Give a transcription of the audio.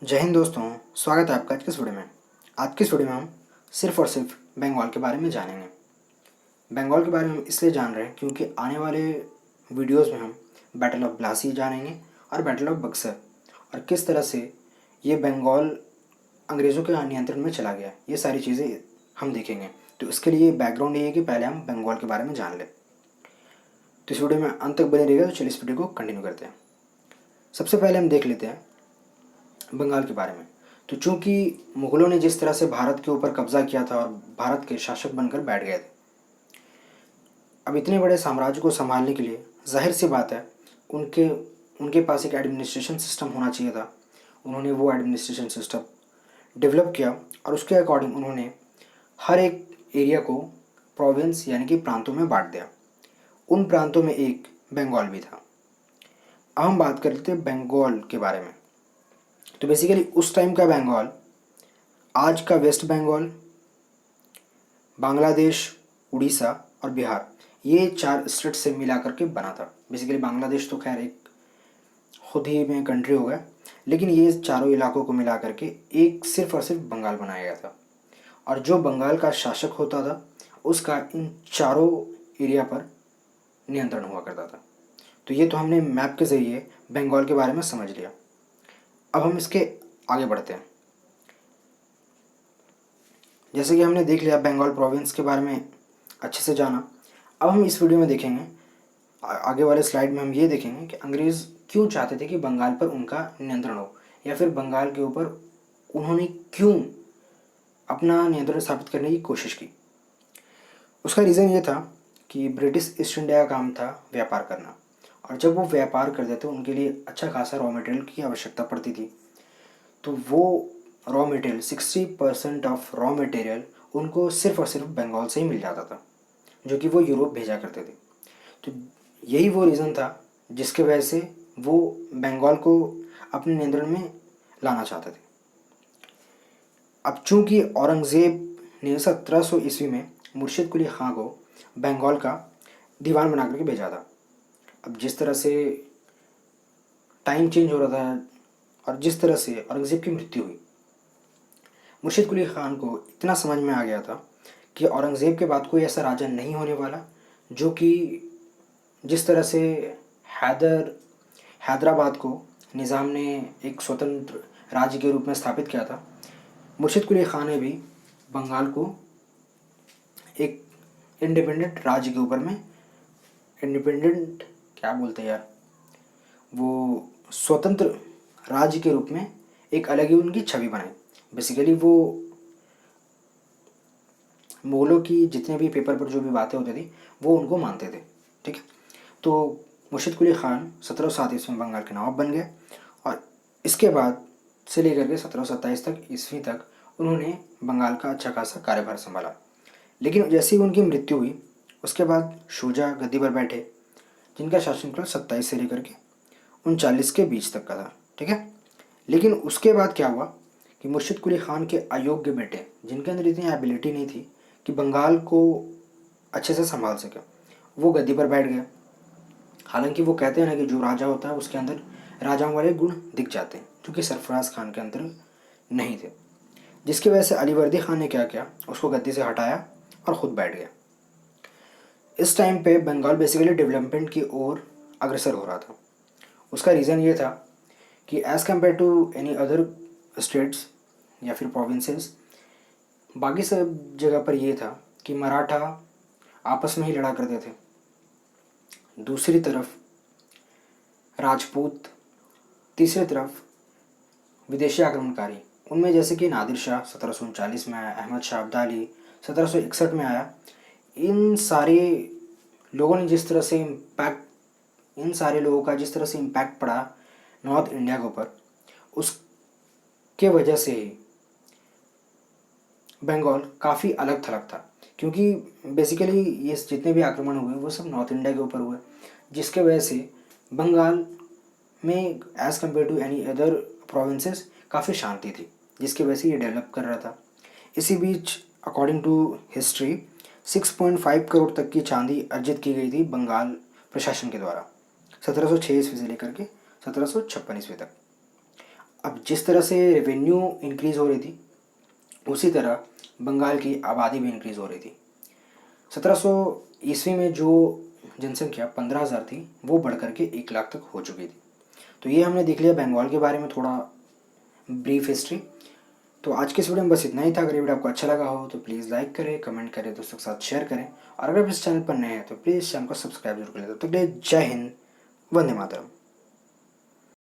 जय हिंद दोस्तों। स्वागत है आपका आज के इस वीडियो में। आज की इस वीडियो में हम सिर्फ और सिर्फ बंगाल के बारे में जानेंगे। बंगाल के बारे में हम इसलिए जान रहे हैं क्योंकि आने वाले वीडियोस में हम बैटल ऑफ प्लासी जानेंगे और बैटल ऑफ बक्सर और किस तरह से ये बंगाल अंग्रेज़ों के नियंत्रण में चला गया, ये सारी चीज़ें हम देखेंगे। तो इसके लिए बैकग्राउंड ये है कि पहले हम बंगाल के बारे में जान लें। तो इस वीडियो में अंत तक बने रहिएगा। तो चलिए इस वीडियो को कंटिन्यू करते हैं। सबसे पहले हम देख लेते हैं बंगाल के बारे में। तो चूंकि मुग़लों ने जिस तरह से भारत के ऊपर कब्ज़ा किया था और भारत के शासक बनकर बैठ गए थे, अब इतने बड़े साम्राज्य को संभालने के लिए जाहिर सी बात है उनके उनके पास एक एडमिनिस्ट्रेशन सिस्टम होना चाहिए था। उन्होंने वो एडमिनिस्ट्रेशन सिस्टम डेवलप किया और उसके अकॉर्डिंग उन्होंने हर एक एरिया को प्रोविंस यानी कि प्रांतों में बांट दिया। उन प्रांतों में एक बंगाल भी था। अब हम बात कर लेते हैं बंगाल के बारे में। तो बेसिकली उस टाइम का बंगाल आज का वेस्ट बंगाल, बांग्लादेश, उड़ीसा और बिहार, ये 4 स्टेट से मिला करके बना था। बेसिकली बांग्लादेश तो खैर एक खुद ही में कंट्री हो गया, लेकिन ये चारों इलाकों को मिला करके एक सिर्फ और सिर्फ बंगाल बनाया गया था। और जो बंगाल का शासक होता था उसका इन चारों एरिया पर नियंत्रण हुआ करता था। तो ये तो हमने मैप के ज़रिए बंगाल के बारे में समझ लिया। अब हम इसके आगे बढ़ते हैं। जैसे कि हमने देख लिया बंगाल प्रोविंस के बारे में अच्छे से जाना। अब हम इस वीडियो में देखेंगे, आगे वाले स्लाइड में हम ये देखेंगे कि अंग्रेज़ क्यों चाहते थे कि बंगाल पर उनका नियंत्रण हो, या फिर बंगाल के ऊपर उन्होंने क्यों अपना नियंत्रण स्थापित करने की कोशिश की। उसका रीज़न ये था कि ब्रिटिश ईस्ट इंडिया का काम था व्यापार करना, और जब वो व्यापार करते थे उनके लिए अच्छा खासा रॉ मटेरियल की आवश्यकता पड़ती थी। तो वो raw material 60% of raw material उनको सिर्फ और सिर्फ बंगाल से ही मिल जाता था, जो कि वो यूरोप भेजा करते थे। तो यही वो रीज़न था जिसके वजह से वो बंगाल को अपने नियंत्रण में लाना चाहते थे। अब चूंकि औरंगज़ेब ने 1700 ईस्वी में मुर्शिद कुली खां को बंगाल का दीवान बना करके भेजा था। अब जिस तरह से टाइम चेंज हो रहा था और जिस तरह से औरंगज़ेब की मृत्यु हुई, मुर्शिद कुली खान को इतना समझ में आ गया था कि औरंगज़ेब के बाद कोई ऐसा राजा नहीं होने वाला जो कि जिस तरह से हैदराबाद को निज़ाम ने एक स्वतंत्र राज्य के रूप में स्थापित किया था, मुर्शिद कुली खान ने भी बंगाल को एक इंडिपेंडेंट राज्य के ऊपर में, इंडिपेंडेंट क्या बोलते हैं यार, वो स्वतंत्र राज्य के रूप में एक अलग ही उनकी छवि बनाई। बेसिकली वो मुगलों की जितने भी पेपर पर जो भी बातें होती थी वो उनको मानते थे। ठीक है, तो मुर्शिद कुली खान 1707 ईस्वी में बंगाल के नवाब बन गए और इसके बाद से लेकर के 1727 तक ईस्वी तक उन्होंने बंगाल का अच्छा खासा कार्यभार संभाला। लेकिन जैसे ही उनकी मृत्यु हुई उसके बाद शुजा गद्दी पर बैठे, जिनका शासनकाल 27 से लेकर के 39 के बीच तक का था। ठीक है, लेकिन उसके बाद क्या हुआ कि मुर्शिद कुली खान के अयोग्य बेटे, जिनके अंदर इतनी एबिलिटी नहीं थी कि बंगाल को अच्छे से संभाल सके, वो गद्दी पर बैठ गए। हालांकि वो कहते हैं ना कि जो राजा होता है उसके अंदर राजाओं वाले गुण दिख जाते हैं, जो कि सरफराज खान के अंदर नहीं थे। जिसकी वजह से अलीवर्दी खान ने क्या किया, उसको गद्दी से हटाया और ख़ुद बैठ गया। इस टाइम पे बंगाल बेसिकली डेवलपमेंट की ओर अग्रसर हो रहा था। उसका रीज़न ये था कि as compared to any other states या फिर प्रोविंसेस, बाकी सब जगह पर ये था कि मराठा आपस में ही लड़ा करते थे, दूसरी तरफ राजपूत, तीसरी तरफ विदेशी आक्रमणकारी, उनमें जैसे कि नादिर शाह 1739 में आया, अहमद शाह अब्दाली 1761 में आया। इन सारे लोगों ने जिस तरह से इन सारे लोगों का जिस तरह से इम्पैक्ट पड़ा नॉर्थ इंडिया के ऊपर, उसके वजह से बंगाल काफ़ी अलग थलग था। क्योंकि बेसिकली ये जितने भी आक्रमण हुए वो सब नॉर्थ इंडिया के ऊपर हुए, जिसके वजह से बंगाल में as compared to any other provinces काफ़ी शांति थी, जिसकी वजह से ये डेवलप कर रहा था। इसी बीच अकॉर्डिंग टू हिस्ट्री 6.5 करोड़ तक की चांदी अर्जित की गई थी बंगाल प्रशासन के द्वारा 1706 ईस्वी से लेकर के 1756 ईस्वी तक। अब जिस तरह से रेवेन्यू इंक्रीज़ हो रही थी, उसी तरह बंगाल की आबादी भी इंक्रीज़ हो रही थी। 1700 ईस्वी में जो जनसंख्या 15,000 थी, वो बढ़ कर के 1 लाख तक हो चुकी थी। तो ये हमने देख लिया बंगाल के बारे में थोड़ा ब्रीफ हिस्ट्री। तो आज के इस वीडियो में बस इतना ही था। अगर ये वीडियो आपको अच्छा लगा हो तो प्लीज़ लाइक करें, कमेंट करें, दोस्तों के साथ शेयर करें, और अगर आप इस चैनल पर नए हैं तो प्लीज़ चैनल को सब्सक्राइब जरूर कर लें। तब तक के लिए जय हिंद, वंदे मातरम।